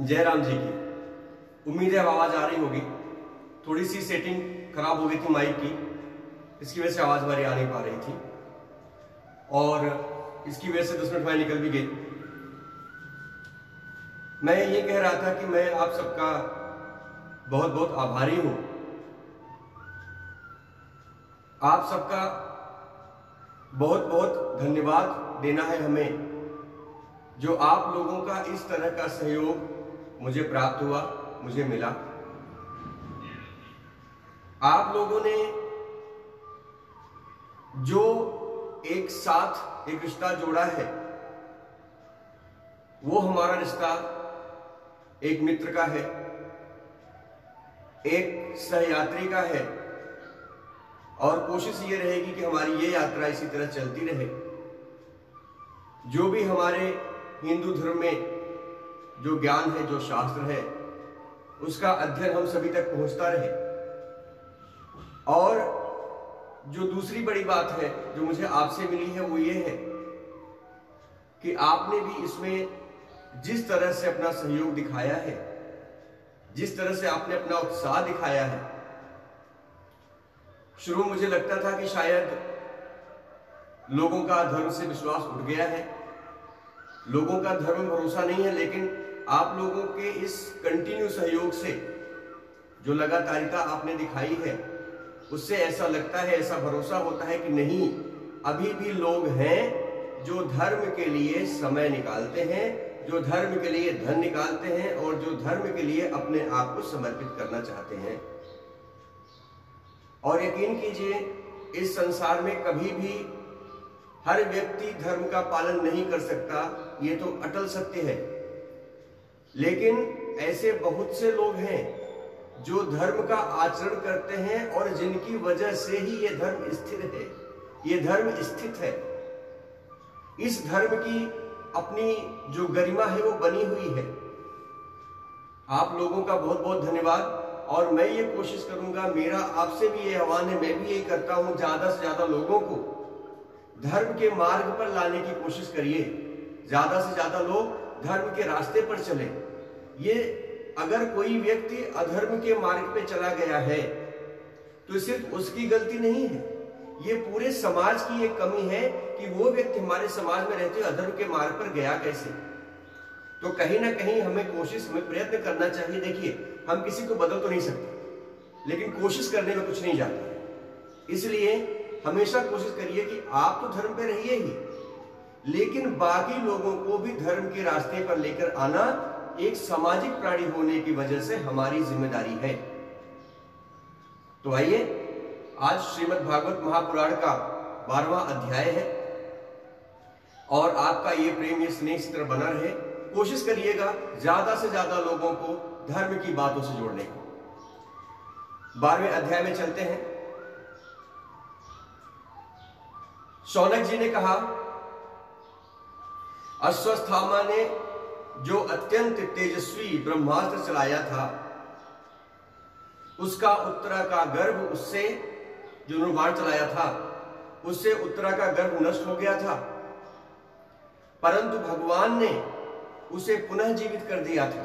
जयराम जी की। उम्मीद है अब आवाज आ रही होगी। थोड़ी सी सेटिंग खराब हो गई थी माइक की, इसकी वजह से आवाज हमारी आ नहीं पा रही थी और इसकी वजह से 10 मिनट में निकल भी गई। मैं ये कह रहा था कि मैं आप सबका बहुत बहुत आभारी हूं। आप सबका बहुत बहुत धन्यवाद देना है हमें, जो आप लोगों का इस तरह का सहयोग मुझे प्राप्त हुआ, मुझे मिला। आप लोगों ने जो एक साथ एक रिश्ता जोड़ा है, वो हमारा रिश्ता एक मित्र का है, एक सहयात्री का है और कोशिश ये रहेगी कि हमारी ये यात्रा इसी तरह चलती रहे। जो भी हमारे हिंदू धर्म में जो ज्ञान है, जो शास्त्र है, उसका अध्ययन हम सभी तक पहुंचता रहे। और जो दूसरी बड़ी बात है जो मुझे आपसे मिली है वो ये है कि आपने भी इसमें जिस तरह से अपना सहयोग दिखाया है, जिस तरह से आपने अपना उत्साह दिखाया है। शुरू में मुझे लगता था कि शायद लोगों का धर्म से विश्वास उठ गया है, लोगों का धर्म में भरोसा नहीं है, लेकिन आप लोगों के इस कंटिन्यू सहयोग से, जो लगातारिता आपने दिखाई है, उससे ऐसा लगता है, ऐसा भरोसा होता है कि नहीं, अभी भी लोग हैं जो धर्म के लिए समय निकालते हैं, जो धर्म के लिए धन निकालते हैं और जो धर्म के लिए अपने आप को समर्पित करना चाहते हैं। और यकीन कीजिए, इस संसार में कभी भी हर व्यक्ति धर्म का पालन नहीं कर सकता, ये तो अटल सत्य है। लेकिन ऐसे बहुत से लोग हैं जो धर्म का आचरण करते हैं और जिनकी वजह से ही ये धर्म स्थिर है, ये धर्म स्थित है। इस धर्म की अपनी जो गरिमा है वो बनी हुई है। आप लोगों का बहुत बहुत धन्यवाद। और मैं ये कोशिश करूंगा, मेरा आपसे भी ये आह्वान है, मैं भी यही करता हूं, ज्यादा से ज्यादा लोगों को धर्म के मार्ग पर लाने की कोशिश करिए। ज्यादा से ज्यादा लोग धर्म के रास्ते पर चले। ये अगर कोई व्यक्ति अधर्म के मार्ग पे चला गया है तो सिर्फ उसकी गलती नहीं है, ये पूरे समाज की एक कमी है कि वो व्यक्ति हमारे समाज में रहते हुए अधर्म के मार्ग पर गया कैसे। तो कहीं ना कहीं हमें कोशिश, हमें प्रयत्न करना चाहिए। देखिए, हम किसी को बदल तो नहीं सकते, लेकिन कोशिश करने में कुछ नहीं जाता। इसलिए हमेशा कोशिश करिए कि आप तो धर्म पे रहिए ही, लेकिन बाकी लोगों को भी धर्म के रास्ते पर लेकर आना एक सामाजिक प्राणी होने की वजह से हमारी जिम्मेदारी है। तो आइए, आज श्रीमद् भागवत महापुराण का 12वां अध्याय है और आपका ये प्रेम, ये स्नेह इस तरह बना रहे। कोशिश करिएगा ज्यादा से ज्यादा लोगों को धर्म की बातों से जोड़ने की। 12वें अध्याय में चलते हैं। शौनक जी ने कहा, अश्वस्थामा ने जो अत्यंत तेजस्वी ब्रह्मास्त्र चलाया था, उसका उत्तरा का गर्भ, उससे जो धनुर्बाण चलाया था, उससे उत्तरा का गर्भ नष्ट हो गया था, परंतु भगवान ने उसे पुनः जीवित कर दिया था,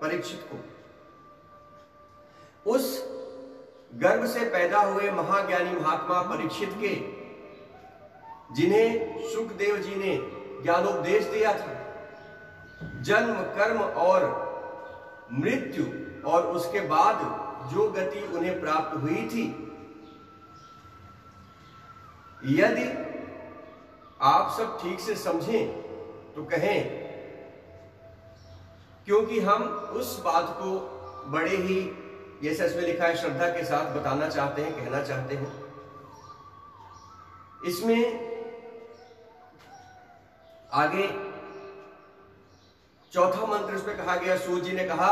परीक्षित को। उस गर्भ से पैदा हुए महाज्ञानी महात्मा परीक्षित के, जिन्हें शुकदेव जी ने ज्ञानोपदेश दिया था, जन्म, कर्म और मृत्यु और उसके बाद जो गति उन्हें प्राप्त हुई थी, यदि आप सब ठीक से समझें तो कहें, क्योंकि हम उस बात को बड़े ही, जैसा इसमें लिखा है, श्रद्धा के साथ बताना चाहते हैं, कहना चाहते हैं। इसमें आगे चौथा मंत्र इसमें कहा गया, सूत जी ने कहा,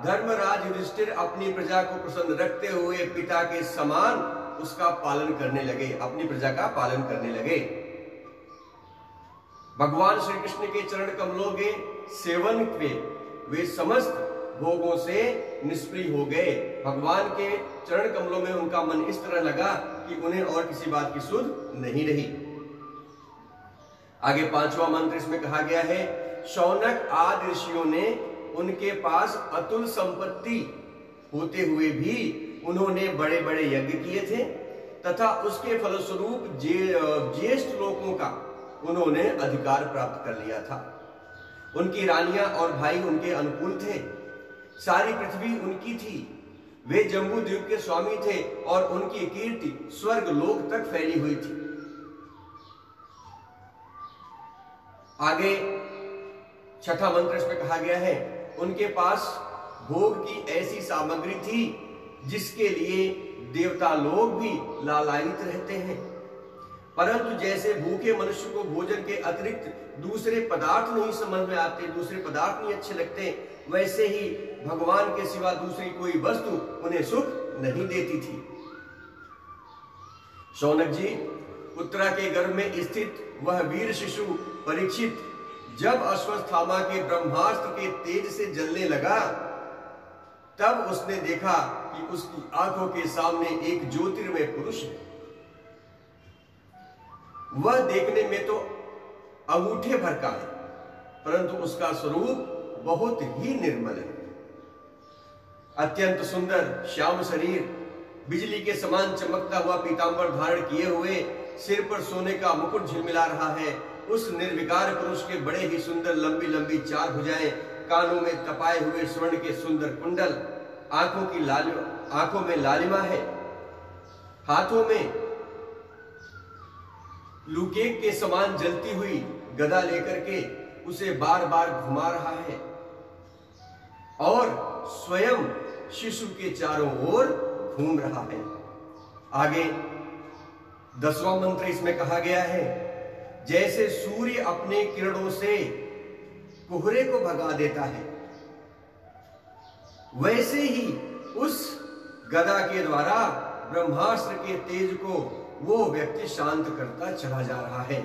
धर्मराज युधिष्ठिर अपनी प्रजा को प्रसन्न रखते हुए पिता के समान उसका पालन करने लगे, अपनी प्रजा का पालन करने लगे। भगवान श्री कृष्ण के चरण कमलों के सेवन पे वे समस्त भोगों से निष्प्रिय हो गए। भगवान के चरण कमलों में उनका मन इस तरह लगा कि उन्हें और किसी बात की सुध नहीं रही। आगे 5वां मंत्र इसमें कहा गया है, शौनक आदि ऋषियों ने उनके पास अतुल संपत्ति होते हुए भी उन्होंने बड़े बड़े यज्ञ किए थे तथा उसके फलस्वरूप ज्येष्ठ लोगों का उन्होंने अधिकार प्राप्त कर लिया था। उनकी रानियां और भाई उनके अनुकूल थे। सारी पृथ्वी उनकी थी। वे जम्बू द्वीप के स्वामी थे और उनकी कीर्ति स्वर्ग लोक तक फैली हुई थी। आगे छठा मंत्र इसमें कहा गया है, उनके पास भोग की ऐसी सामग्री थी जिसके लिए देवता लोग भी लालायित रहते हैं, परंतु जैसे भूखे मनुष्य को भोजन के अतिरिक्त दूसरे पदार्थ नहीं समझ में आते, दूसरे पदार्थ नहीं अच्छे लगते, वैसे ही भगवान के सिवा दूसरी कोई वस्तु उन्हें सुख नहीं देती थी। शौनक जी, उत्तरा के गर्भ में स्थित वह वीर शिशु परीक्षित जब अश्वत्थामा के ब्रह्मास्त्र के तेज से जलने लगा, तब उसने देखा कि उसकी आंखों के सामने एक ज्योतिर्मय पुरुष है। वह देखने में तो अंगूठे भर का है, परंतु उसका स्वरूप बहुत ही निर्मल है। अत्यंत सुंदर श्याम शरीर, बिजली के समान चमकता हुआ पीतांबर धारण किए हुए, सिर पर सोने का मुकुट झिलमिला रहा है। उस निर्विकार पुरुष के बड़े ही सुंदर लंबी लंबी चार भुजाएं, कानों में तपाए हुए स्वर्ण के सुंदर कुंडल, आंखों में लालिमा है, हाथों में लुकेक के समान जलती हुई गदा लेकर के उसे बार बार घुमा रहा है और स्वयं शिशु के चारों ओर घूम रहा है। आगे 10वां मंत्र इसमें कहा गया है, जैसे सूर्य अपने किरणों से कोहरे को भगा देता है, वैसे ही उस गदा के द्वारा ब्रह्मास्त्र के तेज को वो व्यक्ति शांत करता चला जा रहा है।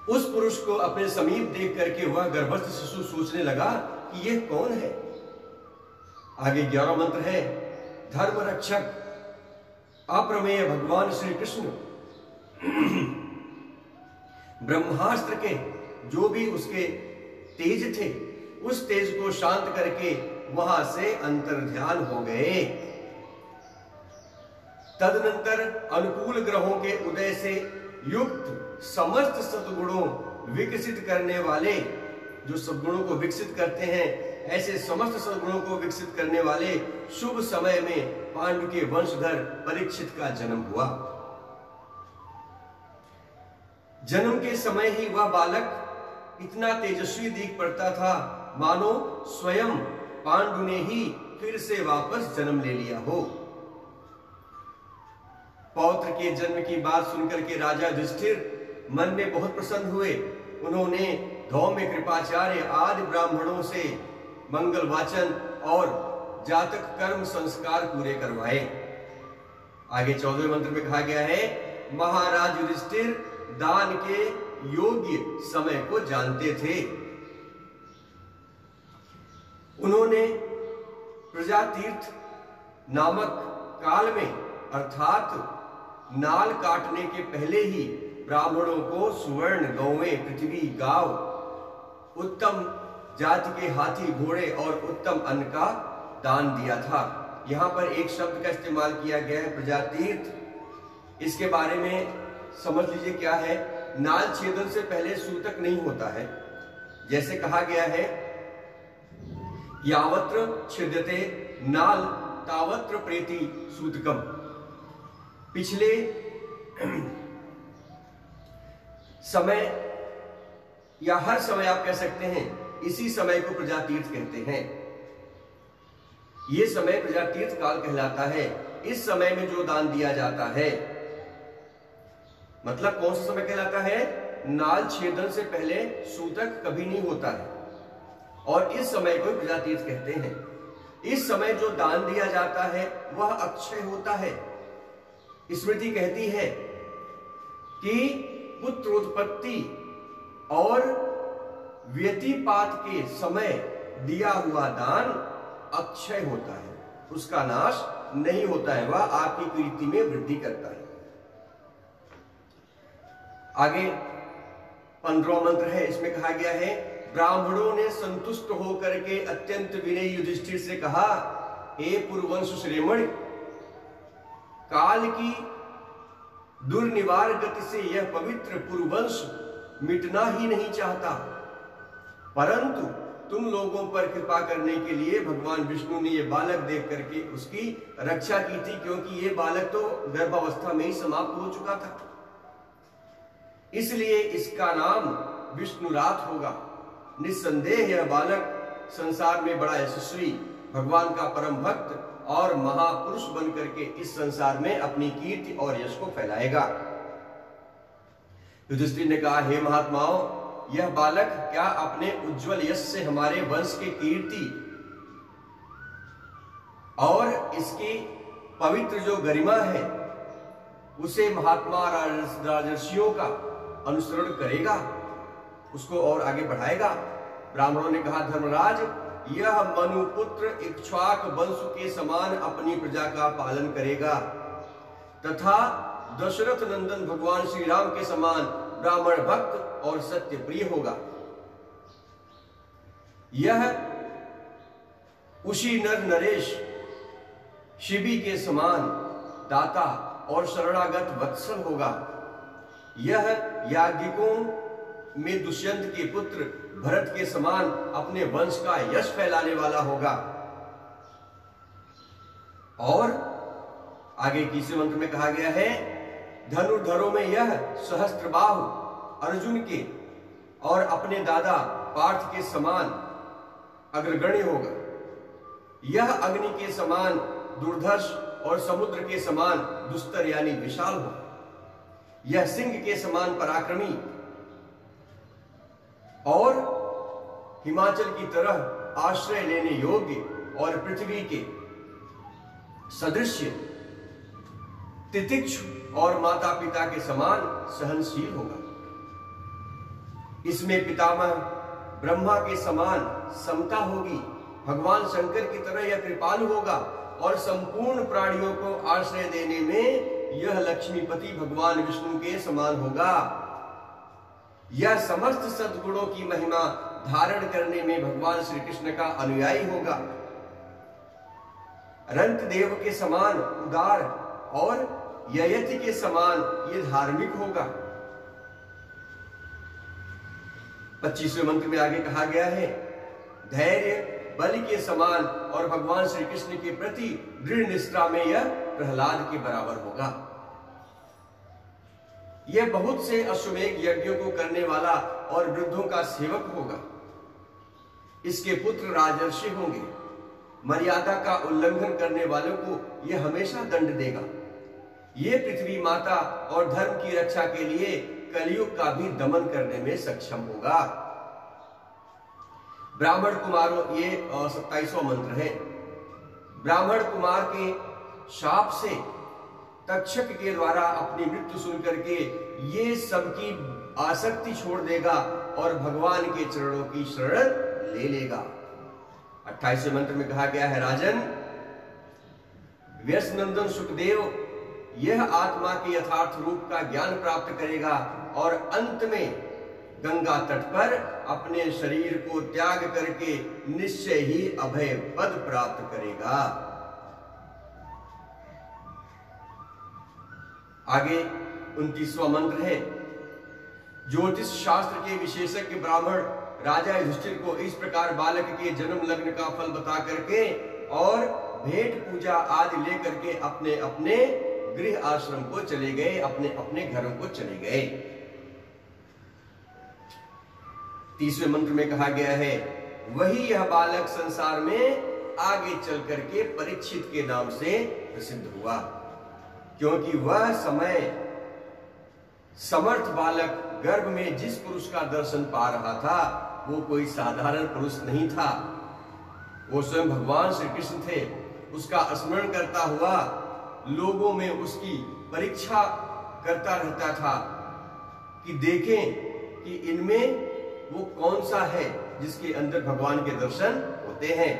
उस पुरुष को अपने समीप देख करके वह गर्भस्थ शिशु सोचने लगा कि यह कौन है। आगे 11 मंत्र है, धर्म रक्षक अप्रमेय भगवान श्री कृष्ण ब्रह्मास्त्र के जो भी उसके तेज थे, उस तेज को शांत करके वहां से अंतर्ध्यान हो गए। तदनंतर अनुकूल ग्रहों के उदय से युक्त समस्त सद्गुणों विकसित करने वाले, जो सद्गुणों को विकसित करते हैं, ऐसे समस्त सद्गुणों को विकसित करने वाले शुभ समय में पांडु के वंशधर परीक्षित का जन्म हुआ। जन्म के समय ही वह बालक इतना तेजस्वी दिख पड़ता था मानो स्वयं पांडु ने ही फिर से वापस जन्म ले लिया हो। पौत्र के जन्म की बात सुनकर के राजा युधिष्ठिर मन में बहुत प्रसन्न हुए। उन्होंने धौम्य कृपाचार्य आदि ब्राह्मणों से मंगल वाचन और जातक कर्म संस्कार पूरे करवाए। आगे 14वें मंत्र में कहा गया है, महाराज युधिष्ठिर दान के योग्य समय को जानते थे। उन्होंने प्रजातीर्थ नामक काल में अर्थात नाल काटने के पहले ही ब्राह्मणों को सुवर्ण गौवें, पृथ्वी, गांव, उत्तम जाति के हाथी, घोड़े और उत्तम अन्न का दान दिया था। यहां पर एक शब्द का इस्तेमाल किया गया है, प्रजातीर्थ। इसके बारे में समझ लीजिए क्या है। नाल छेदन से पहले सूतक नहीं होता है। जैसे कहा गया है, यावत्र छिद्यते नाल तावत्र प्रेति सूतकम। पिछले समय या हर समय आप कह सकते हैं, इसी समय को प्रजातीर्थ कहते हैं। यह समय प्रजातीर्थ काल कहलाता है। इस समय में जो दान दिया जाता है, मतलब कौन सा समय कहलाता है? नाल छेदन से पहले सूतक कभी नहीं होता है, और इस समय को प्रजातीर्थ कहते हैं। इस समय जो दान दिया जाता है वह अक्षय होता है। स्मृति कहती है कि पुत्रोत्पत्ति और व्यतिपात के समय दिया हुआ दान अक्षय होता है, उसका नाश नहीं होता है, वह आपकी कीर्ति में वृद्धि करता है। आगे 15वां मंत्र है, इसमें कहा गया है, ब्राह्मणों ने संतुष्ट होकर के अत्यंत विनयी युधिष्ठिर से कहा, हे पुरुवंश श्रेमण, काल की दुर्निवार गति से यह पवित्र पुरुवंश मिटना ही नहीं चाहता, परंतु तुम लोगों पर कृपा करने के लिए भगवान विष्णु ने यह बालक देख करके उसकी रक्षा की थी, क्योंकि यह बालक तो गर्भावस्था में ही समाप्त हो चुका था, इसलिए इसका नाम विष्णुरात होगा। निस्संदेह यह बालक संसार में बड़ा यशस्वी, भगवान का परम भक्त और महापुरुष बन करके इस संसार में अपनी कीर्ति और यश को फैलाएगा। युधिष्ठिर ने कहा, हे महात्माओं, यह बालक क्या अपने उज्जवल यश से हमारे वंश की कीर्ति और इसकी पवित्र जो गरिमा है उसे महात्मा राजर्षियों का अनुसरण करेगा, उसको और आगे बढ़ाएगा। ब्राह्मणों ने कहा, धर्मराज, यह मनुपुत्र इक्ष्वाक वंश के समान अपनी प्रजा का पालन करेगा तथा दशरथ नंदन भगवान श्री राम के समान ब्राह्मण भक्त और सत्य प्रिय होगा। यह उसी नर नरेश शिबी के समान दाता और शरणागत वत्सल होगा। यह याज्ञिकों में दुष्यंत के पुत्र भरत के समान अपने वंश का यश फैलाने वाला होगा। और आगे तीसरे मंत्र में कहा गया है, धनुर्धरों में यह सहस्त्रबाहु अर्जुन के और अपने दादा पार्थ के समान अग्रगण्य होगा। यह अग्नि के समान दुर्धर्ष और समुद्र के समान दुस्तर यानी विशाल होगा। यह सिंह के समान पराक्रमी और हिमाचल की तरह आश्रय लेने योग्य और पृथ्वी के सदृश्य तितिक्षु और माता पिता के समान सहनशील होगा। इसमें पितामह ब्रह्मा के समान समता होगी। भगवान शंकर की तरह यह कृपालु होगा और संपूर्ण प्राणियों को आश्रय देने में यह लक्ष्मीपति भगवान विष्णु के समान होगा। यह समस्त सद्गुणों की महिमा धारण करने में भगवान श्री कृष्ण का अनुयायी होगा। रंत देव के समान उदार और ययति के समान ये धार्मिक होगा। 25वें मंत्र में आगे कहा गया है, धैर्य बलि के समान और भगवान श्री कृष्ण के प्रति दृढ़ निष्ठा में यह प्रहलाद के बराबर होगा। यह बहुत से अश्वमेध यज्ञों को करने वाला और वृद्धों का सेवक होगा। इसके पुत्र राजर्षि होंगे। मर्यादा का उल्लंघन करने वालों को यह हमेशा दंड देगा। ये पृथ्वी माता और धर्म की रक्षा के लिए कलयुग का भी दमन करने में सक्षम होगा। ब्राह्मण कुमारों, ये 27वां मंत्र है। ब्राह्मण कुमार के शाप से तक्षक के द्वारा अपनी मृत्यु सुन करके ये सबकी आसक्ति छोड़ देगा और भगवान के चरणों की शरण ले लेगा। 28वें मंत्र में कहा गया है, राजन, व्यसनंदन सुखदेव यह आत्मा के यथार्थ रूप का ज्ञान प्राप्त करेगा और अंत में गंगा तट पर अपने शरीर को त्याग करके निश्चय ही अभय पद प्राप्त करेगा। आगे 29वां मंत्र है। ज्योतिष शास्त्र के विशेषज्ञ ब्राह्मण राजा युधिष्ठिर को इस प्रकार बालक के जन्म लग्न का फल बता करके और भेंट पूजा आदि लेकर के अपने अपने गृह आश्रम को चले गए, अपने अपने घरों को चले गए। 30वें मंत्र में कहा गया है, वही यह बालक संसार में आगे चल करके परीक्षित के नाम से प्रसिद्ध हुआ, क्योंकि वह समय समर्थ बालक गर्भ में जिस पुरुष का दर्शन पा रहा था वो कोई साधारण पुरुष नहीं था, वो स्वयं भगवान श्री कृष्ण थे। उसका स्मरण करता हुआ लोगों में उसकी परीक्षा करता रहता था कि देखें कि इनमें वो कौन सा है जिसके अंदर भगवान के दर्शन होते हैं।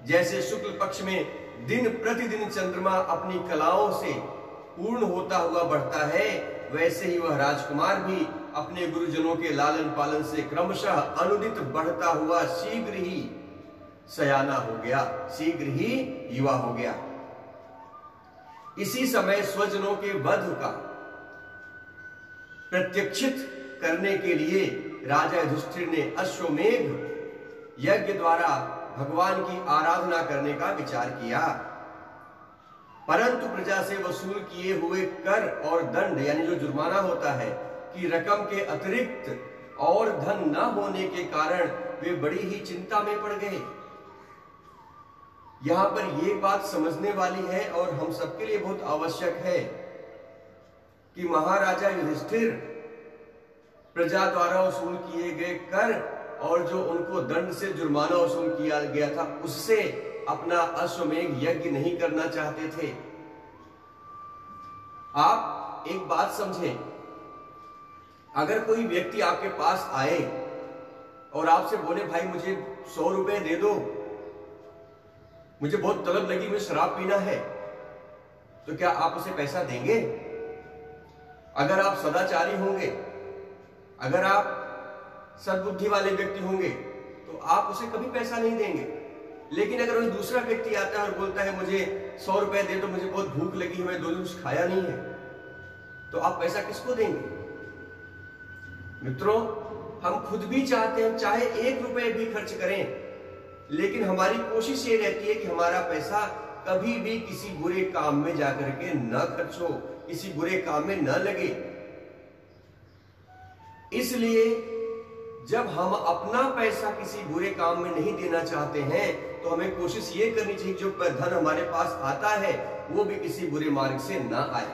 जैसे शुक्ल पक्ष में दिन प्रतिदिन चंद्रमा अपनी कलाओं से पूर्ण होता हुआ बढ़ता है, वैसे ही वह राजकुमार भी अपने गुरुजनों के लालन पालन से क्रमशः अनुदित बढ़ता हुआ शीघ्र ही सयाना हो गया, शीघ्र ही युवा हो गया। इसी समय स्वजनों के वध का प्रत्यक्षित करने के लिए राजा युधिष्ठिर ने अश्वमेध यज्ञ द्वारा भगवान की आराधना करने का विचार किया, परंतु प्रजा से वसूल किए हुए कर और दंड यानी जो जुर्माना होता है कि रकम के अतिरिक्त और धन न होने के कारण वे बड़ी ही चिंता में पड़ गए। यहां पर यह बात समझने वाली है और हम सबके लिए बहुत आवश्यक है कि महाराजा युधिष्ठिर प्रजा द्वारा वसूल किए गए कर और जो उनको दंड से जुर्माना वसूल किया गया था उससे अपना अश्वमेध यज्ञ नहीं करना चाहते थे। आप एक बात समझें, अगर कोई व्यक्ति आपके पास आए और आपसे बोले भाई मुझे 100 रुपए दे दो, मुझे बहुत तलब लगी, मुझे शराब पीना है, तो क्या आप उसे पैसा देंगे? अगर आप सदाचारी होंगे, अगर आप सद्बुद्धि वाले व्यक्ति होंगे तो आप उसे कभी पैसा नहीं देंगे। लेकिन अगर कोई दूसरा व्यक्ति आता है और बोलता है मुझे 100 रुपए दे दो, मुझे बहुत भूख लगी है, मैं 2 दिन कुछ खाया नहीं है, तो आप पैसा किसको देंगे? मित्रों, हम खुद भी चाहते हैं चाहे 1 रुपए भी खर्च करें, लेकिन हमारी कोशिश ये रहती है कि हमारा पैसा कभी भी किसी बुरे काम में जाकर के न खर्च हो, किसी बुरे काम में न लगे। इसलिए जब हम अपना पैसा किसी बुरे काम में नहीं देना चाहते हैं तो हमें कोशिश ये करनी चाहिए जो धन हमारे पास आता है वो भी किसी बुरे मार्ग से ना आए।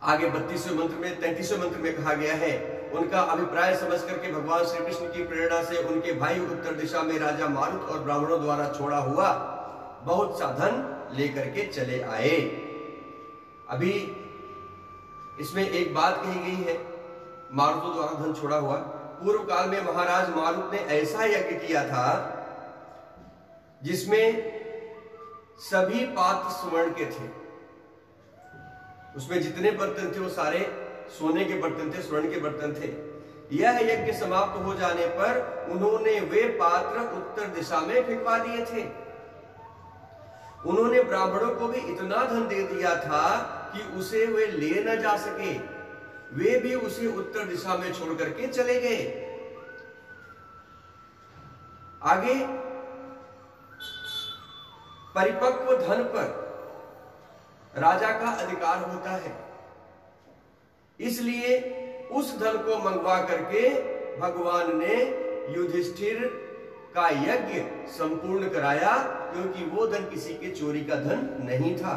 आगे 32वें मंत्र में 33वें मंत्र में कहा गया है, उनका अभिप्राय समझ करके भगवान श्री कृष्ण की प्रेरणा से उनके भाई उत्तर दिशा में राजा मारुत और ब्राह्मणों द्वारा छोड़ा हुआ बहुत सा धन लेकर के चले आए। अभी इसमें एक बात कही गई है, मारुतों द्वारा धन छोड़ा हुआ। पूर्व काल में महाराज मारुत ने ऐसा यज्ञ किया था जिसमें सभी पात्र स्वर्ण के थे, उसमें जितने बर्तन थे वो सारे सोने के बर्तन थे, स्वर्ण के बर्तन थे। यह यज्ञ समाप्त हो जाने पर उन्होंने वे पात्र उत्तर दिशा में फेंकवा दिए थे। उन्होंने ब्राह्मणों को भी इतना धन दे दिया था कि उसे वे ले न जा सके, वे भी उसे उत्तर दिशा में छोड़ करके चले गए। आगे परिपक्व धन पर राजा का अधिकार होता है, इसलिए उस धन को मंगवा करके भगवान ने युधिष्ठिर का यज्ञ संपूर्ण कराया, क्योंकि वो धन किसी के चोरी का धन नहीं था।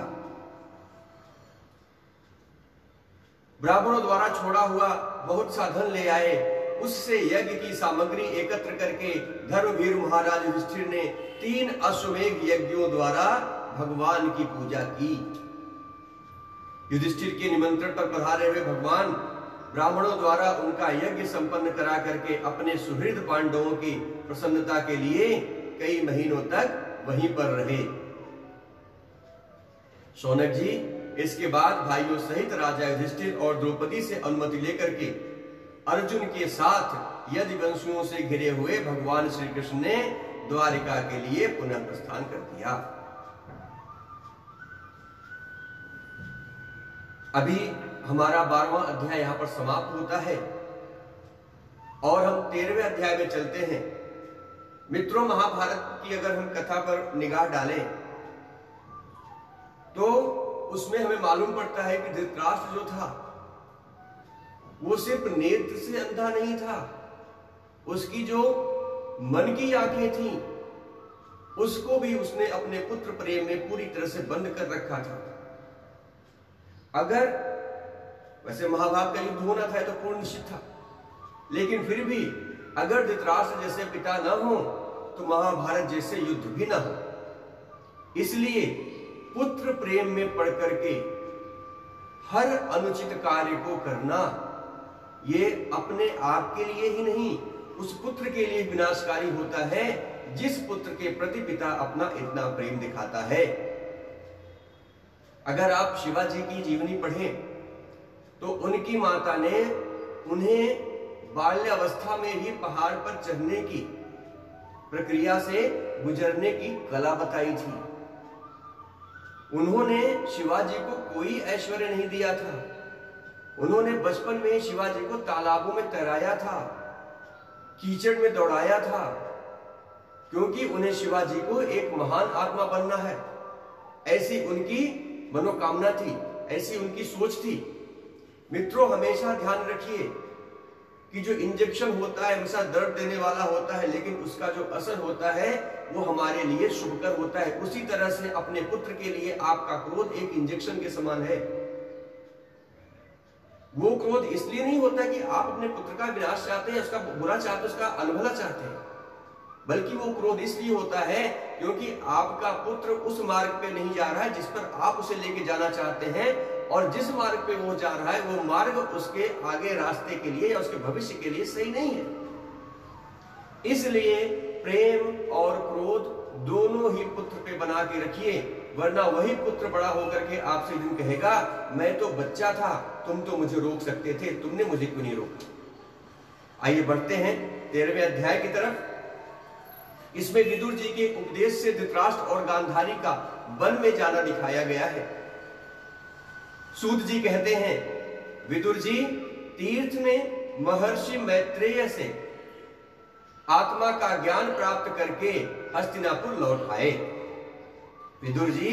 ब्राह्मणों द्वारा छोड़ा हुआ बहुत सा धन ले आए, उससे यज्ञ की सामग्री एकत्र करके धर्मवीर महाराज युधिष्ठिर ने 3 अश्वमेध यज्ञों द्वारा भगवान की पूजा की। युधिष्ठिर के निमंत्रण पर पधारे हुए भगवान ब्राह्मणों द्वारा उनका यज्ञ संपन्न करा करके अपने सुहृद पांडवों की प्रसन्नता के लिए कई महीनों तक वहीं पर रहे। शौनक जी इसके बाद भाइयों सहित राजा युधिष्ठिर और द्रौपदी से अनुमति लेकर के अर्जुन के साथ यदुवंशियों से घिरे हुए भगवान श्री कृष्ण ने द्वारिका के लिए पुनः प्रस्थान कर दिया। अभी हमारा 12वां अध्याय यहां पर समाप्त होता है और हम 13वें अध्याय में चलते हैं। मित्रों, महाभारत की अगर हम कथा पर निगाह डालें तो उसमें हमें मालूम पड़ता है कि धृतराष्ट्र जो था वो सिर्फ नेत्र से अंधा नहीं था, उसकी जो मन की आंखें थी उसको भी उसने अपने पुत्र प्रेम में पूरी तरह से बंद कर रखा था। अगर वैसे महाभारत का युद्ध होना था तो पूर्ण निश्चित था, लेकिन फिर भी अगर धृतराष्ट्र जैसे पिता न हो तो महाभारत जैसे युद्ध भी न हो। इसलिए पुत्र प्रेम में पड़ करके हर अनुचित कार्य को करना ये अपने आप के लिए ही नहीं, उस पुत्र के लिए विनाशकारी होता है जिस पुत्र के प्रति पिता अपना इतना प्रेम दिखाता है। अगर आप शिवाजी की जीवनी पढ़ें तो उनकी माता ने उन्हें बाल्यावस्था में ही पहाड़ पर चढ़ने की प्रक्रिया से गुजरने की कला बताई थी। उन्होंने शिवाजी को कोई ऐश्वर्य नहीं दिया था। उन्होंने बचपन में शिवाजी को तालाबों में तैराया था, कीचड़ में दौड़ाया था, क्योंकि उन्हें शिवाजी को एक महान आत्मा बनना है, ऐसी उनकी मनोकामना थी, ऐसी उनकी सोच थी। मित्रों, हमेशा ध्यान रखिए कि जो इंजेक्शन होता है हमेशा दर्द देने वाला होता है, लेकिन उसका जो असर होता है वो हमारे लिए शुभकर होता है। उसी तरह से अपने पुत्र के लिए आपका क्रोध एक इंजेक्शन के समान है। वो क्रोध इसलिए नहीं होता कि आप अपने पुत्र का विनाश चाहते हैं, उसका बुरा चाहते हैं, उसका अनभला चाहते हैं, बल्कि वो क्रोध इसलिए होता है क्योंकि आपका पुत्र उस मार्ग पे नहीं जा रहा है जिस पर आप उसे लेके जाना चाहते हैं, और जिस मार्ग पे वो जा रहा है वो मार्ग उसके आगे रास्ते के लिए या उसके भविष्य के लिए सही नहीं है। इसलिए प्रेम और क्रोध दोनों ही पुत्र पे बना के रखिए, वरना वही पुत्र बड़ा होकर के आपसे एक दिन कहेगा, मैं तो बच्चा था, तुम तो मुझे रोक सकते थे, तुमने मुझे क्यों नहीं रोका। आइए बढ़ते हैं 13वें अध्याय की तरफ। इसमें विदुर जी के उपदेश से धृतराष्ट्र और गांधारी का वन में जाना दिखाया गया है। सूत जी कहते हैं, विदुर जी तीर्थ में महर्षि मैत्रेय से आत्मा का ज्ञान प्राप्त करके हस्तिनापुर लौट आए। विदुर जी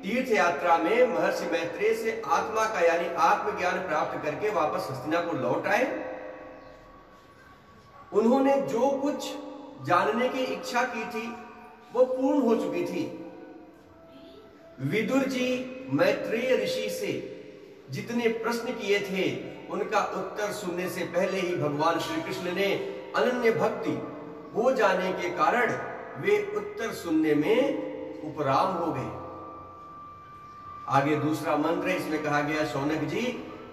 तीर्थ यात्रा में महर्षि मैत्रेय से आत्मा का यानी आत्मज्ञान प्राप्त करके वापस हस्तिनापुर लौट आए। उन्होंने जो कुछ जानने की इच्छा की थी वो पूर्ण हो चुकी थी। विदुर जी मैत्रेय ऋषि से जितने प्रश्न किए थे उनका उत्तर सुनने से पहले ही भगवान श्री कृष्ण ने अनन्य भक्ति हो जाने के कारण वे उत्तर सुनने में उपराम हो गए। आगे दूसरा मंत्र है, इसमें कहा गया, शौनक जी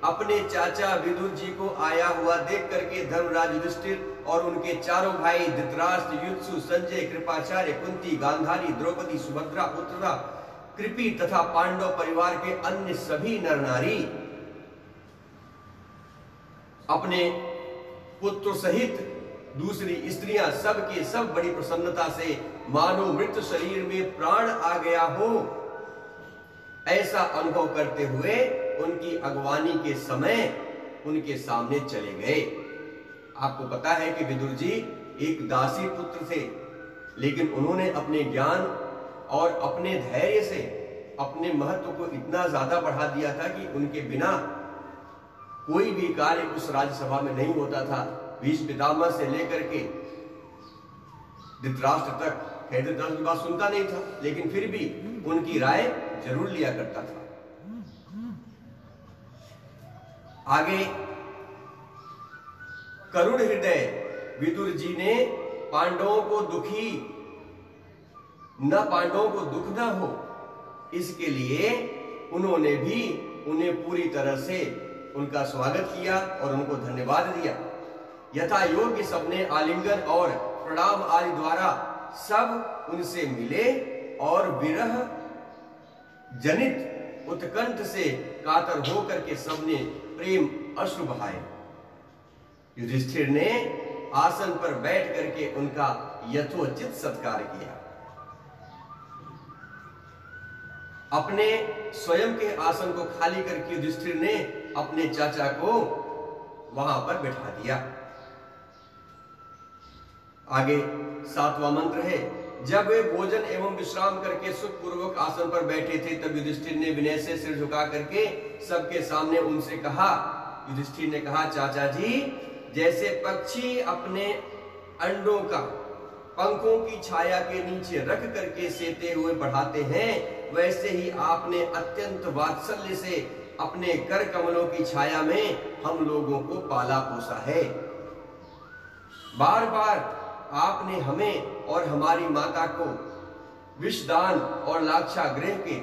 अपने चाचा विदुर जी को आया हुआ देख करके धर्मराज युधिष्ठिर और उनके चारों भाई धृतराष्ट्र, युत्सु, संजय, कृपाचार्य, कुंती, गांधारी, द्रौपदी, सुभद्रा, उत्तरा, कृपि तथा पांडव परिवार के अन्य सभी नर नारी अपने पुत्र सहित दूसरी स्त्रियां सब के सब बड़ी प्रसन्नता से मानो मृत शरीर में प्राण आ गया हो ऐसा अनुभव करते हुए उनकी अगवानी के समय उनके सामने चले गए। आपको पता है कि विदुर जी एक दासी पुत्र थे, लेकिन उन्होंने अपने ज्ञान और अपने धैर्य से अपने महत्व को इतना ज्यादा बढ़ा दिया था कि उनके बिना कोई भी कार्य उस राज्यसभा में नहीं होता था। भीष्म पितामह से लेकर के धृतराष्ट्र तक धृतराष्ट्र की बात सुनता नहीं था, लेकिन फिर भी उनकी राय जरूर लिया करता था। आगे करुण हृदय विदुर जी ने पांडवों को पांडवों को दुख न हो, इसके लिए उन्होंने भी उन्हें पूरी तरह से उनका स्वागत किया और उनको धन्यवाद दिया। यथा योग्य सबने आलिंगन और प्रणाम आदि द्वारा सब उनसे मिले और विरह जनित उत्कंठ से कातर होकर के सबने प्रेम अश्रु बहाए। युधिष्ठिर ने आसन पर बैठ करके उनका यथोचित सत्कार किया। अपने स्वयं के आसन को खाली करके युधिष्ठिर ने अपने चाचा को वहां पर बैठा दिया। आगे 7वां मंत्र है, जब वे भोजन एवं विश्राम करके सुखपूर्वक आसन पर बैठे थे तब युधिष्ठिर ने विनय से सिर झुका करके सबके सामने उनसे कहा। युधिष्ठिर ने कहा, चाचा जी जैसे पक्षी अपने अंडों का पंखों की छाया के नीचे रख करके सेते हुए बढ़ाते हैं, वैसे ही आपने अत्यंत वात्सल्य से अपने कर कमलों की छाया में हम लोगों को पाला पोसा है। बार बार आपने हमें और हमारी माता को विषदान और लाक्षागृह के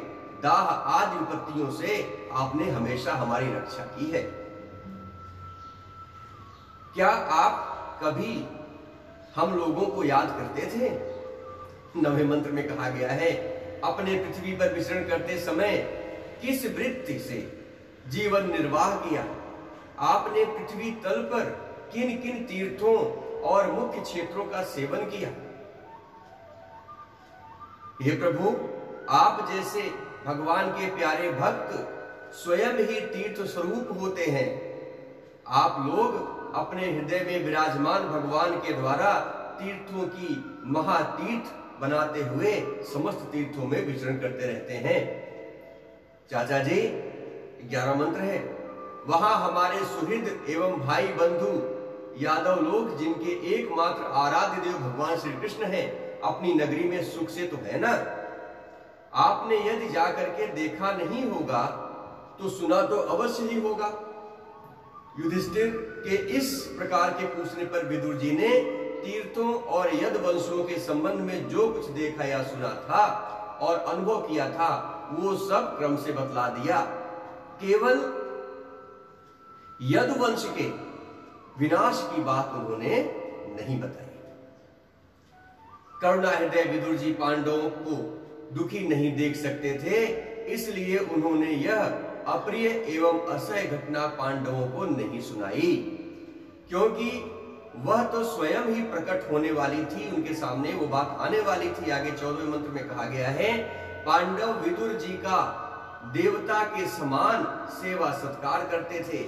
दाह आदि विपत्तियों से आपने हमेशा हमारी रक्षा की है। क्या आप कभी हम लोगों को याद करते थे? 9वें मंत्र में कहा गया है, अपने पृथ्वी पर विचरण करते समय किस वृत्ति से जीवन निर्वाह किया, आपने पृथ्वी तल पर किन किन तीर्थों और मुख्य क्षेत्रों का सेवन किया। हे प्रभु, आप जैसे भगवान के प्यारे भक्त स्वयं ही तीर्थ स्वरूप होते हैं। आप लोग अपने हृदय में विराजमान भगवान के द्वारा तीर्थों की महातीर्थ बनाते हुए समस्त तीर्थों में विचरण करते रहते हैं। चाचा जी, 11 मंत्र है। वहां हमारे सुहृद एवं भाई बंधु यादव लोग, जिनके एकमात्र आराध्य देव भगवान श्री कृष्ण हैं, अपनी नगरी में सुख से तो है ना। आपने यदि जाकर के देखा नहीं होगा तो सुना तो अवश्य ही होगा। युधिष्ठिर के इस प्रकार के पूछने पर विदुर जी ने तीर्थों और यद वंशों के संबंध में जो कुछ देखा या सुना था और अनुभव किया था वो सब क्रम से बतला दिया। केवल यदु वंश के विनाश की बात उन्होंने नहीं बताई। करुणा हृदय विदुर जी पांडवों को दुखी नहीं देख सकते थे, इसलिए उन्होंने यह अप्रिय एवं असह्य घटना पांडवों को नहीं सुनाई, क्योंकि वह तो स्वयं ही प्रकट होने वाली थी, उनके सामने वो बात आने वाली थी। आगे 14वें मंत्र में कहा गया है, पांडव विदुर जी का देवता के समान सेवा सत्कार करते थे।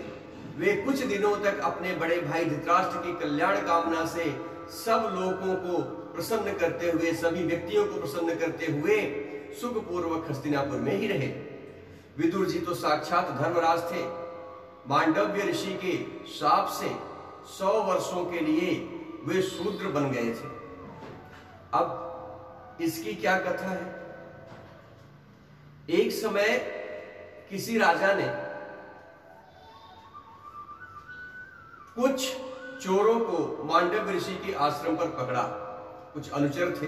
वे कुछ दिनों तक अपने बड़े भाई धृतराष्ट्र की कल्याण कामना से सब लोगों को प्रसन्न करते हुए, सभी व्यक्तियों को प्रसन्न करते हुए सुखपूर्वक हस्तिनापुर में ही रहे। विदुर जी तो साक्षात धर्मराज थे। मांडव्य ऋषि के शाप से 100 वर्षों के लिए वे शूद्र बन गए थे। अब इसकी क्या कथा है? एक समय किसी राजा ने कुछ चोरों को मांडव्य ऋषि के आश्रम पर पकड़ा। कुछ अनुचर थे।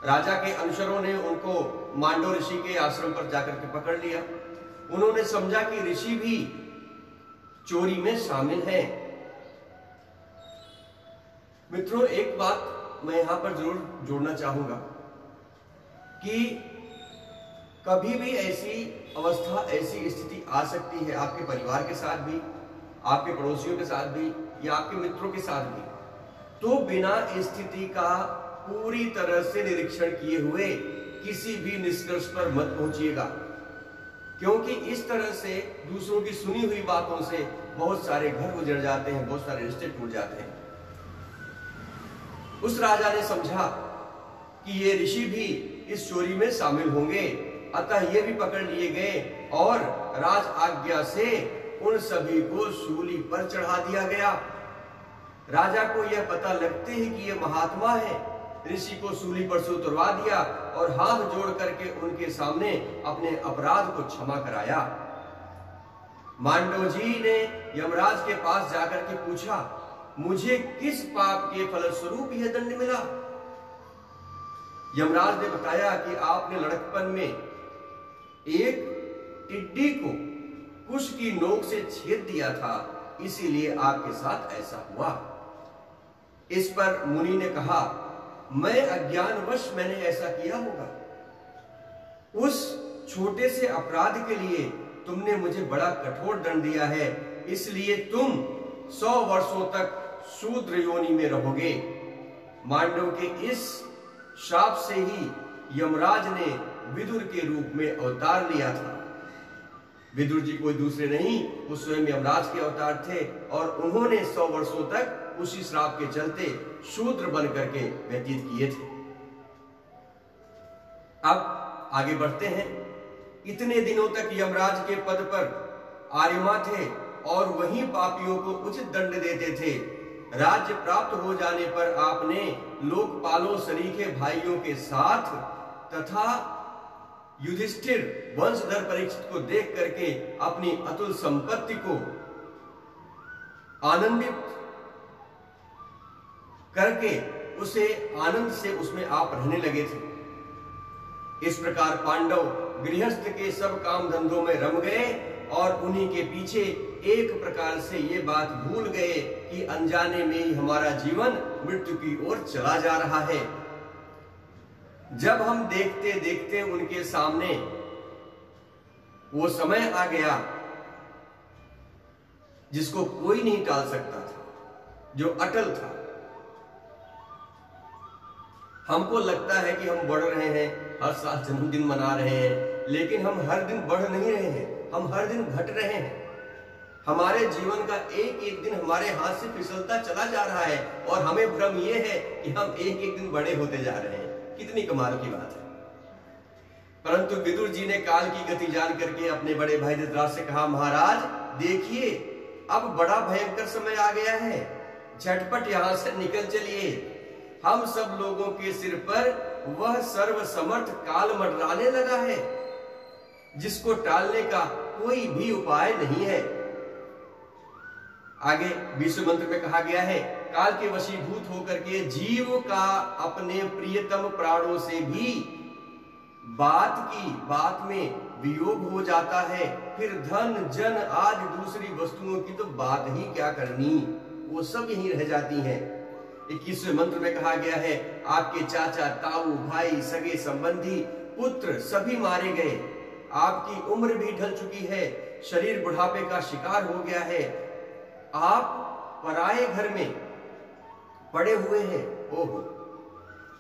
राजा के अनुचरों ने उनको मांडव ऋषि के आश्रम पर जाकर के पकड़ लिया। उन्होंने समझा कि ऋषि भी चोरी में शामिल है। मित्रों, एक बात मैं यहां पर जरूर जोड़ना चाहूंगा कि कभी भी ऐसी अवस्था, ऐसी स्थिति आ सकती है आपके परिवार के साथ भी, आपके पड़ोसियों के साथ भी, या आपके मित्रों के साथ भी, तो बिना स्थिति का पूरी तरह से निरीक्षण किए हुए किसी भी निष्कर्ष पर मत पहुंचिएगा, क्योंकि इस तरह से दूसरों की सुनी हुई बातों से बहुत सारे घर उजड़ जाते हैं, बहुत सारे रिश्ते टूट जाते हैं। उस राजा ने समझा कि ये ऋषि भी इस चोरी में शामिल होंगे, अतः ये भी पकड़ लिए गए और राज आज्ञा से उन सभी को सूली पर चढ़ा दिया गया। राजा को यह पता लगते ही कि ये महात्मा है, ऋषि को सूली पर से उतरवा दिया और हाथ जोड़ करके उनके सामने अपने अपराध को क्षमा कराया। मांडव जी ने यमराज के पास जाकर के पूछा, मुझे किस पाप के फलस्वरूप यह दंड मिला? यमराज ने बताया कि आपने लड़कपन में एक टिड्डी को कुश की नोक से छेद दिया था, इसीलिए आपके साथ ऐसा हुआ। इस पर मुनि ने कहा, मैं अज्ञानवश मैंने ऐसा किया होगा। उस छोटे से अपराध के लिए तुमने मुझे बड़ा कठोर दंड दिया है, इसलिए तुम 100 वर्षों तक शूद्र योनि में रहोगे। मांडव के इस शाप से ही यमराज ने विदुर के रूप में अवतार लिया था। विदुर जी कोई दूसरे नहीं, वो स्वयं यमराज के अवतार थे और उन्होंने 100 वर्षों तक उसी श्राप के चलते शूद्र बन करके व्यतीत किए थे। अब आगे बढ़ते हैं। इतने दिनों तक यमराज के पद पर आर्यमा थे और वही पापियों को उचित दंड देते थे। राज्य प्राप्त हो जाने पर आपने लोकपालों सरीखे भाइयों के साथ तथा युधिष्ठिर वंशधर परीक्षित को देख करके अपनी अतुल संपत्ति को आनंदित करके उसे आनंद से उसमें आप रहने लगे थे। इस प्रकार पांडव गृहस्थ के सब काम धंधों में रम गए और उन्हीं के पीछे एक प्रकार से ये बात भूल गए कि अनजाने में ही हमारा जीवन मृत्यु की ओर चला जा रहा है। जब हम देखते देखते उनके सामने वो समय आ गया जिसको कोई नहीं टाल सकता था, जो अटल था। हमको लगता है कि हम बढ़ रहे हैं, हर साल जन्मदिन मना रहे हैं, लेकिन हम हर दिन बढ़ नहीं रहे हैं, हम हर दिन घट रहे हैं। हमारे जीवन का एक एक दिन हमारे हाथ से फिसलता चला जा रहा है और हमें भ्रम यह है कि हम एक एक दिन बड़े होते जा रहे हैं। कितनी कमाल की बात है। परंतु विदुर जी ने काल की गति जान करके अपने बड़े भाई धृतराष्ट्र से कहा, महाराज देखिए, अब बड़ा भयंकर समय आ गया है, झटपट यहां से निकल चलिए। हम सब लोगों के सिर पर वह सर्वसमर्थ काल मंडराने लगा है, जिसको टालने का कोई भी उपाय नहीं है। आगे 20वें मंत्र में कहा गया है, काल के वशीभूत होकर के जीव का अपने प्रियतम प्राणों से भी बात में वियोग हो जाता है। फिर धन जन आदि दूसरी वस्तुओं की तो बात ही क्या करनी, वो सब यहीं रह जाती हैं। 21वें मंत्र में कहा गया है, आपके चाचा, ताऊ, भाई, सगे संबंधी, पुत्र सभी मारे गए। आपकी उम्र भी ढल चुकी है, शरीर बुढ़ापे का शिकार हो गया है, आप पराये घर में पड़े हुए हैं। ओहो,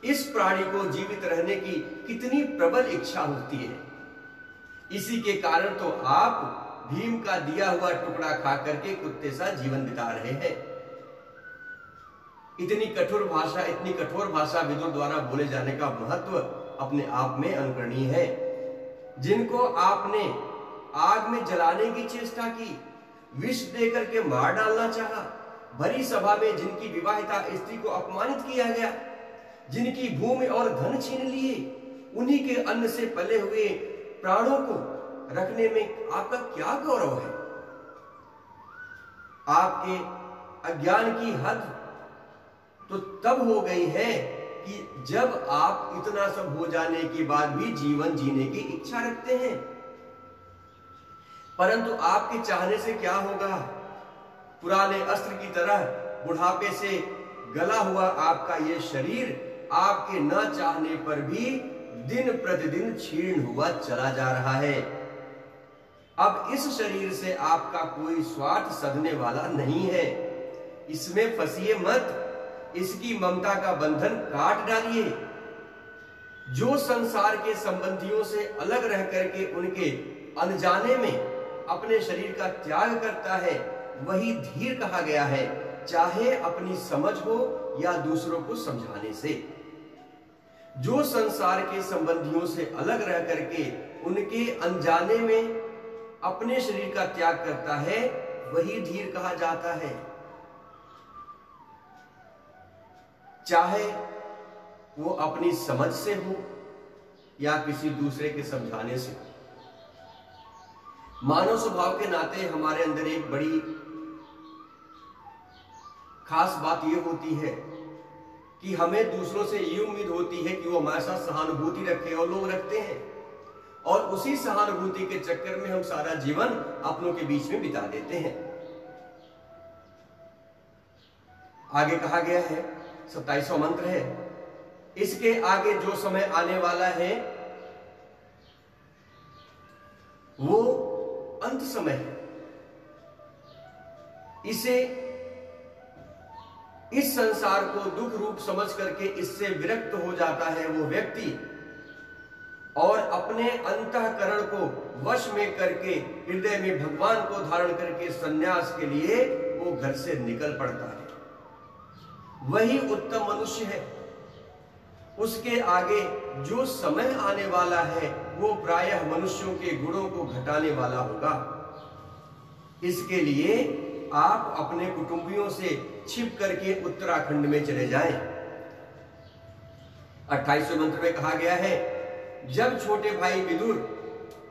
इस प्राणी को जीवित रहने की कितनी प्रबल इच्छा होती है। इसी के कारण तो आप भीम का दिया हुआ टुकड़ा खा करके कुत्ते सा जीवन बिता रहे हैं। इतनी कठोर भाषा विदुर द्वारा बोले जाने का महत्व अपने आप में अनुकरणीय है। जिनको आपने आग में जलाने की चेष्टा की, विष देकर के मार डालना चाहा, भरी सभा में जिनकी विवाहिता स्त्री को अपमानित किया गया, जिनकी भूमि और धन छीन लिए, उन्हीं के अन्न से पले हुए प्राणों को रखने में आपका क्या गौरव है। आपके अज्ञान की हद तो तब हो गई है कि जब आप इतना सब हो जाने के बाद भी जीवन जीने की इच्छा रखते हैं। परंतु आपके चाहने से क्या होगा, पुराने अस्त्र की तरह बुढ़ापे से गला हुआ आपका ये शरीर आपके न चाहने पर भी दिन प्रतिदिन क्षीण हुआ चला जा रहा है। अब इस शरीर से आपका कोई स्वार्थ सधने वाला नहीं है, इसमें फंसिए मत, इसकी ममता का बंधन काट डालिए। जो संसार के संबंधियों से अलग रह करके उनके अनजाने में अपने शरीर का त्याग करता है, वही धीर कहा गया है, चाहे अपनी समझ हो या दूसरों को समझाने से। जो संसार के संबंधियों से अलग रह करके उनके अनजाने में अपने शरीर का त्याग करता है, वही धीर कहा जाता है। चाहे वो अपनी समझ से हो या किसी दूसरे के समझाने से हो। मानव स्वभाव के नाते हमारे अंदर एक बड़ी खास बात यह होती है कि हमें दूसरों से ये उम्मीद होती है कि वो हमारे साथ सहानुभूति रखें, और लोग रखते हैं, और उसी सहानुभूति के चक्कर में हम सारा जीवन अपनों के बीच में बिता देते हैं। आगे कहा गया है, 27वां मंत्र है, इसके आगे जो समय आने वाला है वो अंत समय है। इसे इस संसार को दुख रूप समझ करके इससे विरक्त हो जाता है वो व्यक्ति, और अपने अंतःकरण को वश में करके हृदय में भगवान को धारण करके सन्यास के लिए वो घर से निकल पड़ता है। वही उत्तम मनुष्य है। उसके आगे जो समय आने वाला है वो प्रायः मनुष्यों के गुणों को घटाने वाला होगा। इसके लिए आप अपने कुटुंबियों से छिप करके उत्तराखंड में चले जाएं। 28वें मंत्र में कहा गया है, जब छोटे भाई विदुर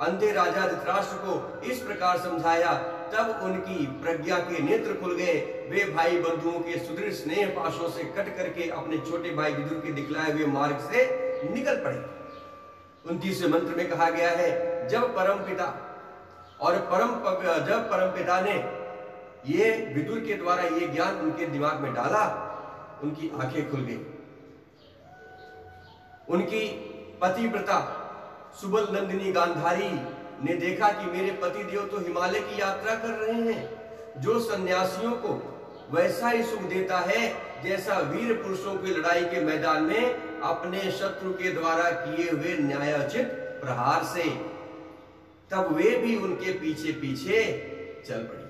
अंधे राजा धृतराष्ट्र को इस प्रकार समझाया, तब उनकी प्रज्ञा के नेत्र खुल गए। वे भाई बंधुओं के सुदृढ़ स्नेह पाशों से कट करके अपने छोटे भाई विदुर के दिखलाए हुए मार्ग से निकल पड़े। 29वें मंत्र में कहा गया है, जब परमपिता ने ये विदुर के द्वारा ये ज्ञान उनके दिमाग में डाला, उनकी आंखें खुल गई। उनकी पतिव्रता सुबल नंदिनी गांधारी ने देखा कि मेरे पति देव तो हिमालय की यात्रा कर रहे हैं, जो सन्यासियों को वैसा ही सुख देता है जैसा वीर पुरुषों की लड़ाई के मैदान में अपने शत्रु के द्वारा किए हुए न्यायोचित प्रहार से। तब वे भी उनके पीछे पीछे चल पड़े।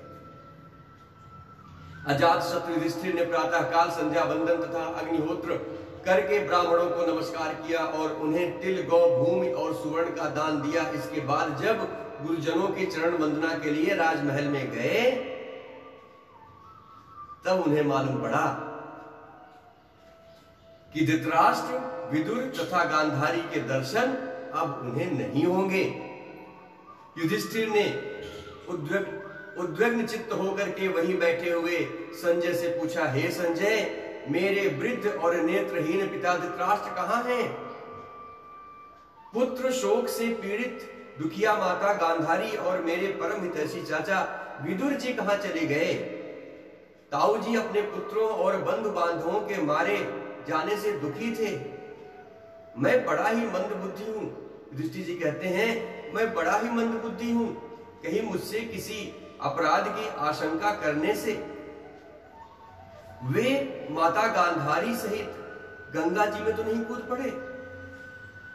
अजात शत्रु युधिष्ठिर ने प्रातः काल संध्या वंदन तथा अग्निहोत्र करके ब्राह्मणों को नमस्कार किया और उन्हें तिल, गौ, भूमि और सुवर्ण का दान दिया। इसके बाद जब गुरुजनों की चरण वंदना के लिए राजमहल में गए तब उन्हें मालूम पड़ा कि धृतराष्ट्र, विदुर तथा गांधारी के दर्शन अब उन्हें नहीं होंगे। युधिष्ठिर ने उद्विग्न चित्त होकर के वहीं बैठे हुए संजय से पूछा, हे संजय, मेरे वृद्ध और नेत्रहीन पिता धृतराष्ट्र कहाँ हैं? पुत्र शोक से पीड़ित दुखिया माता गांधारी और मेरे परम हितैषी चाचा विदुर जी कहाँ चले गए? ताऊ जी अपने पुत्रों और बंधु बांधवों के मारे जाने से दुखी थे। मैं बड़ा ही मंद बुद्धि हूं। युधिष्ठिर जी कहते हैं, मैं बड़ा ही मंद बुद्धि हूं, कहीं मुझसे किसी अपराध की आशंका करने से वे माता गांधारी सहित गंगा जी में तो नहीं कूद पड़े।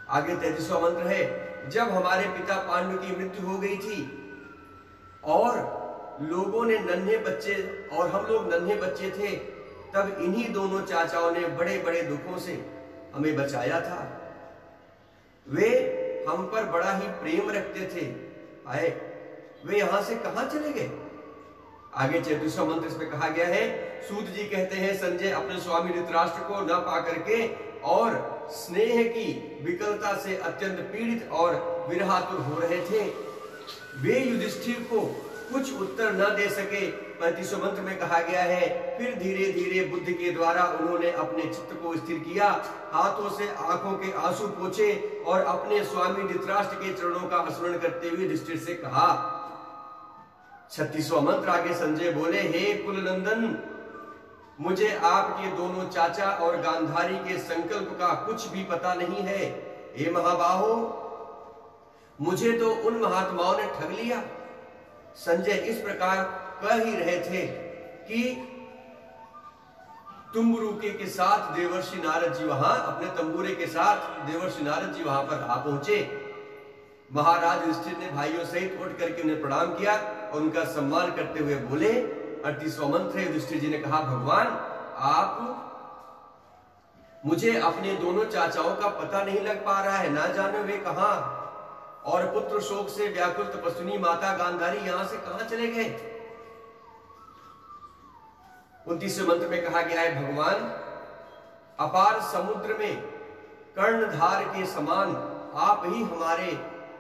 आगे 33वां मंत्र है, जब हमारे पिता पांडु की मृत्यु हो गई थी और लोगों ने नन्हे बच्चे और हम लोग नन्हे बच्चे थे, तब इन्हीं दोनों चाचाओं ने बड़े बड़े दुखों से हमें बचाया था। वे हम पर बड़ा ही प्रेम रखते थे। आए वे यहां से कहां चले गए? आगे 34वां मंत्र इसमें कहा गया है, सूत जी कहते हैं, संजय अपने स्वामी धृतराष्ट्र को न पा करके और स्नेह की विकलता से अत्यंत पीड़ित और विरहातुर हो रहे थे। वे युधिष्ठिर को कुछ उत्तर न दे सके। 35वें मंत्र में कहा गया है, फिर धीरे धीरे बुद्धि के द्वारा उन्होंने अपने चित्त को स्थिर किया, हाथों से आंखों के आंसू पोंछे और अपने स्वामी धृतराष्ट्र के चरणों का स्मरण करते हुए युधिष्ठिर से कहा। 36वां मंत्र आगे संजय बोले, हे कुलनंदन, मुझे आपके दोनों चाचा और गांधारी के संकल्प का कुछ भी पता नहीं है। हे महाबाहो, मुझे तो उन महात्माओं ने ठग लिया। संजय इस प्रकार कह ही रहे थे कि तुम्बुरुके के साथ देवर्षि नारद जी वहां अपने तंबूरे के साथ देवर्षि नारद जी वहां पर आ पहुंचे। महाराज युधिष्ठिर ने भाइयों सहित उठ करके उन्हें प्रणाम किया और उनका सम्मान करते हुए बोले। 38वां मंत्र है, युधिष्ठिर जी ने कहा, भगवान आप मुझे अपने दोनों चाचाओं का पता नहीं लग पा रहा है, ना जाने वे कहां, और पुत्र शोक से व्याकुल तपस्विनी माता गांधारी यहां से कहां चले गए। 29वें मंत्र में कहा गया है, भगवान अपार समुद्र में कर्णधार के समान आप ही हमारे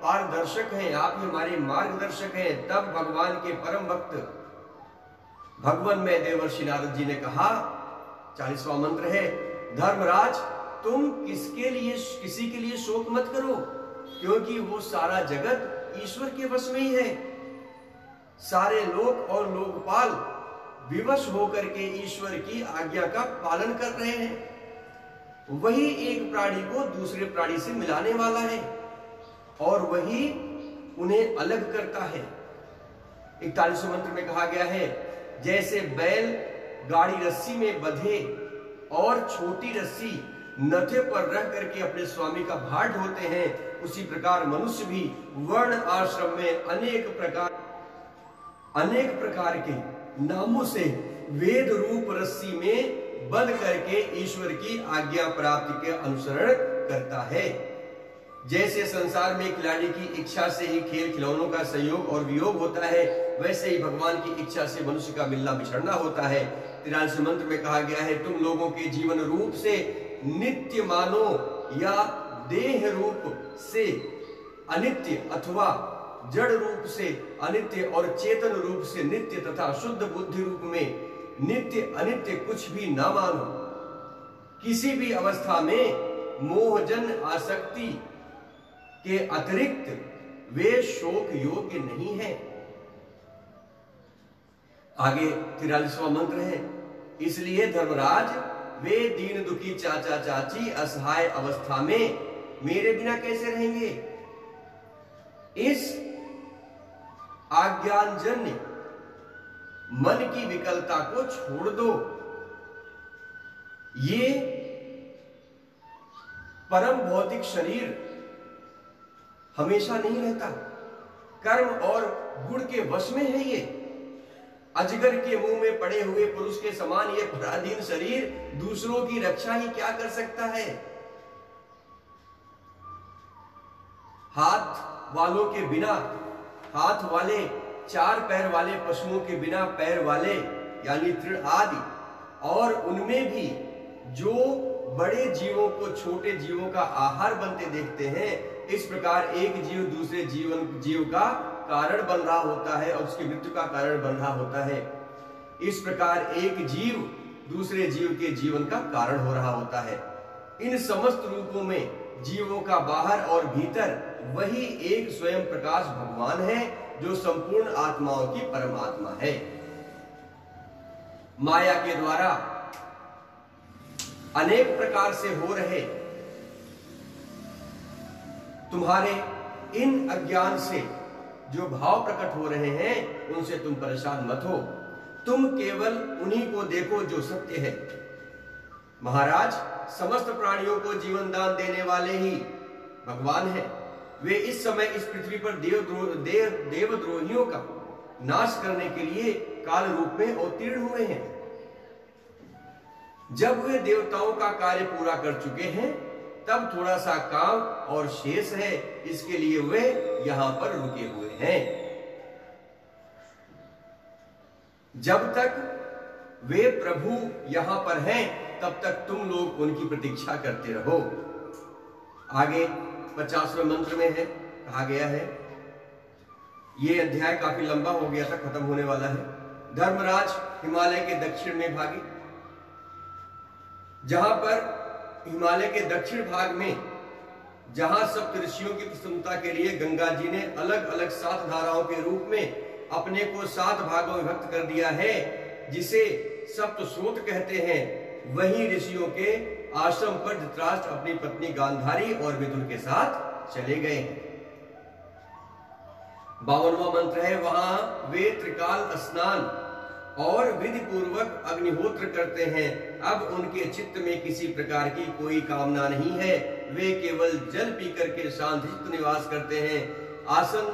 पारदर्शक हैं, आप ही हमारे मार्गदर्शक हैं। तब भगवान के परम भक्त भगवान में देवर्षि नारद जी ने कहा। 40वां मंत्र है, धर्मराज तुम किसी के लिए शोक मत करो, क्योंकि वो सारा जगत ईश्वर के वश में ही है। सारे लोक और लोकपाल विवश होकर के ईश्वर की आज्ञा का पालन कर रहे हैं। वही एक प्राणी को दूसरे प्राणी से मिलाने वाला है और वही उन्हें अलग करता है। 41वें मंत्र में कहा गया है, जैसे बैल गाड़ी रस्सी में बंधे और छोटी रस्सी नथे पर रख करके अपने स्वामी का भार ढोते हैं, उसी प्रकार मनुष्य भी वर्ण आश्रम में अनेक प्रकार के नामों से वेद रूप रस्सी में बंध करके ईश्वर की आज्ञा प्राप्ति के अनुसरण करता है। जैसे संसार में खिलाड़ी की इच्छा से ही खेल खिलौनों का संयोग और वियोग होता है, वैसे ही भगवान की इच्छा से मनुष्य का मिलना बिछड़ना होता है। 43वें मंत्र में कहा गया है, तुम लोगों के जीवन रूप से नित्य मानो या देह रूप से अनित्य अथवा जड़ रूप से अनित्य और चेतन रूप से नित्य तथा शुद्ध बुद्धि रूप में नित्य अनित्य कुछ भी ना मानो। किसी भी अवस्था में मोहजन आसक्ति के अतिरिक्त वे शोक योग्य नहीं है। आगे 43वां मंत्र है, इसलिए धर्मराज वे दीन दुखी चाचा चाची असहाय अवस्था में मेरे बिना कैसे रहेंगे। इस आज्ञानजन्य मन की विकलता को छोड़ दो। ये परम भौतिक शरीर हमेशा नहीं रहता, कर्म और गुण के वश में है। ये अजगर के मुंह में पड़े हुए पुरुष के समान ये पराधीन शरीर दूसरों की रक्षा ही क्या कर सकता है। हाथ वालों के बिना, हाथ वाले 4 पैर वाले पशुओं के बिना पैर वाले यानी तृण आदि, और उनमें भी जो बड़े जीवों को छोटे जीवों का आहार बनते देखते हैं, इस प्रकार एक जीव दूसरे जीव का कारण बन रहा होता है और उसकी मृत्यु का कारण बन रहा होता है। इस प्रकार एक जीव दूसरे जीव के जीवन का कारण हो रहा होता है। इन समस्त रूपों में जीवों का बाहर और भीतर वही एक स्वयं प्रकाश भगवान है, जो संपूर्ण आत्माओं की परमात्मा है। माया के द्वारा अनेक प्रकार से हो रहे तुम्हारे इन अज्ञान से जो भाव प्रकट हो रहे हैं, उनसे तुम परेशान मत हो। तुम केवल उन्हीं को देखो जो सत्य है। महाराज, समस्त प्राणियों को जीवन दान देने वाले ही भगवान हैं। वे इस समय इस पृथ्वी पर देवद्रोहियों का नाश करने के लिए काल रूप में अवतीर्ण हुए हैं। जब वे देवताओं का कार्य पूरा कर चुके हैं, तब थोड़ा सा काम और शेष है, इसके लिए वे यहां पर रुके हुए हैं। जब तक वे प्रभु यहां पर हैं, तब तक तुम लोग उनकी प्रतीक्षा करते रहो। आगे 50वें मंत्र में है, कहा गया है, ये अध्याय काफी लंबा हो गया था, खत्म होने वाला है। धर्मराज हिमालय के दक्षिण में भागे, जहां पर हिमालय के दक्षिण भाग में जहां सप्त ऋषियों की प्रसन्नता के लिए गंगा जी ने अलग अलग 7 धाराओं के रूप में अपने को 7 भागों में विभक्त कर दिया है, जिसे सप्त स्रोत कहते हैं, वहीं ऋषियों के आश्रम पर धृतराष्ट्र अपनी पत्नी गांधारी और विदुर के साथ चले गए हैं। 52वां मंत्र है, वहां वे त्रिकाल स्नान और विधि पूर्वक अग्निहोत्र करते हैं। अब उनके चित्त में किसी प्रकार की कोई कामना नहीं है, वे केवल जल पी करके शांतिचित्त निवास करते हैं। आसन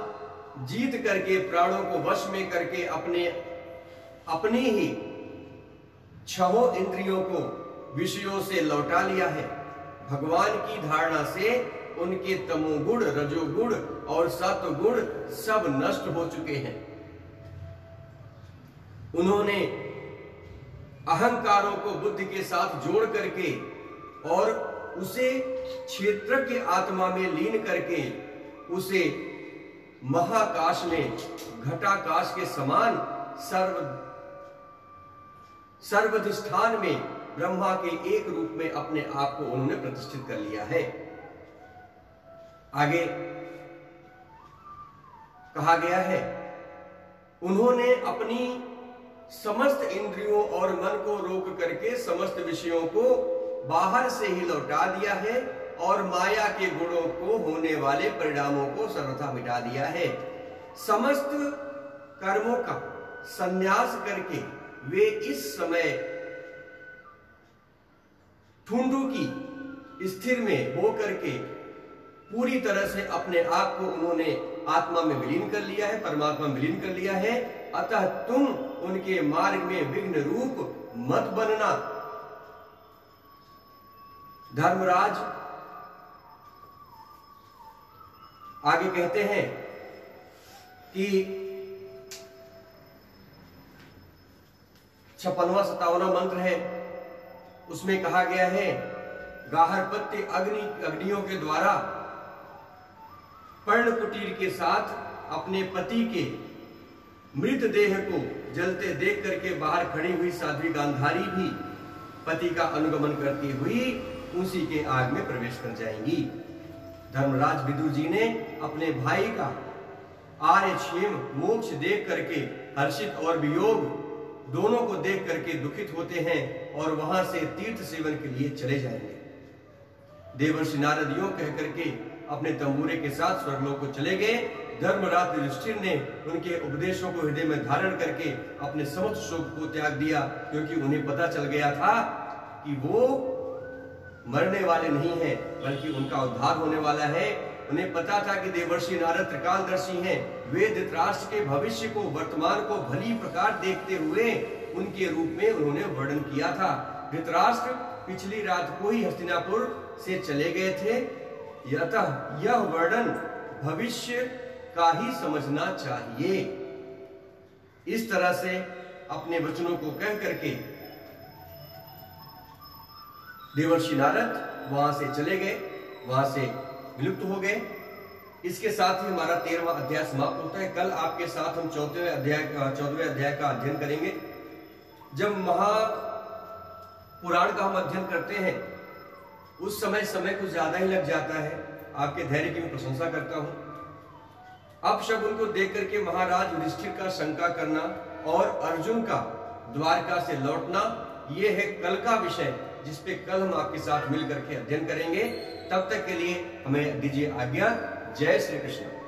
जीत करके प्राणों को वश में करके अपनी ही 6 इंद्रियों को विषयों से लौटा लिया है। भगवान की धारणा से उनके तमोगुण, रजोगुण और सत्वगुण सब नष्ट हो चुके हैं। उन्होंने अहंकारों को बुद्धि के साथ जोड़ करके और उसे क्षेत्र के आत्मा में लीन करके उसे महाकाश में घटाकाश के समान सर्वाधिष्ठान में ब्रह्मा के एक रूप में अपने आप को उन्होंने प्रतिष्ठित कर लिया है। आगे कहा गया है, उन्होंने अपनी समस्त इंद्रियों और मन को रोक करके समस्त विषयों को बाहर से ही लौटा दिया है और माया के गुणों को होने वाले परिणामों को सर्वथा मिटा दिया है। समस्त कर्मों का संन्यास करके वे इस समय ठुंडू की स्थिर में हो करके पूरी तरह से अपने आप को उन्होंने आत्मा में विलीन कर लिया है, परमात्मा में विलीन कर लिया है। अतः तुम उनके मार्ग में विघ्न रूप मत बनना। धर्मराज आगे कहते हैं कि 56वां 57वां मंत्र है, उसमें कहा गया है, गाहरपत्य अग्नियों के द्वारा पर्ण कुटीर के साथ अपने पति के मृतदेह को जलते देख करके बाहर खड़ी हुई साध्वी गांधारी भी पति का अनुगमन करती हुई उसी के आग में प्रवेश कर जाएंगी। धर्मराज विदुर जी ने अपने भाई का आर्य क्षेम मोक्ष देख करके हर्षित और वियोग दोनों को देख करके दुखित होते हैं और वहां से तीर्थ सेवन के लिए चले जाएंगे। देवर्षि नारद यूं कह करके अपने तंबूरे के साथ स्वर्गलोक को चले गए धर्मराज युधिष्ठिर ने उनके उपदेशों को हृदय में धारण करके अपने समस्त शोक को त्याग दिया, क्योंकि उन्हें पता चल गया था कि वो मरने वाले नहीं हैं, बल्कि उनका उद्धार होने वाला है। उन्हें पता था कि देवर्षि नारद त्रिकालदर्शी हैं। वे धृतराष्ट्र के भविष्य को, वर्तमान को भली प्रकार देखते हुए उनके रूप में उन्होंने वर्णन किया था। धृतराष्ट्र पिछली रात को ही हस्तिनापुर से चले गए थे, अतः यह वर्णन भविष्य का ही समझना चाहिए। इस तरह से अपने वचनों को कह करके देवर्षि नारद वहां से चले गए, वहां से विलुप्त हो गए। इसके साथ ही हमारा 13वां अध्याय समाप्त होता है। कल आपके साथ हम 14वें अध्याय का अध्ययन करेंगे। जब महापुराण का हम अध्ययन करते हैं उस समय कुछ ज्यादा ही लग जाता है। आपके धैर्य की मैं प्रशंसा करता हूं। अब शकुन को देख करके महाराज युधिष्ठिर का शंका करना और अर्जुन का द्वारका से लौटना, यह है कल का विषय, जिसपे कल हम आपके साथ मिल करके अध्ययन करेंगे। तब तक के लिए हमें दीजिए आज्ञा। जय श्री कृष्ण।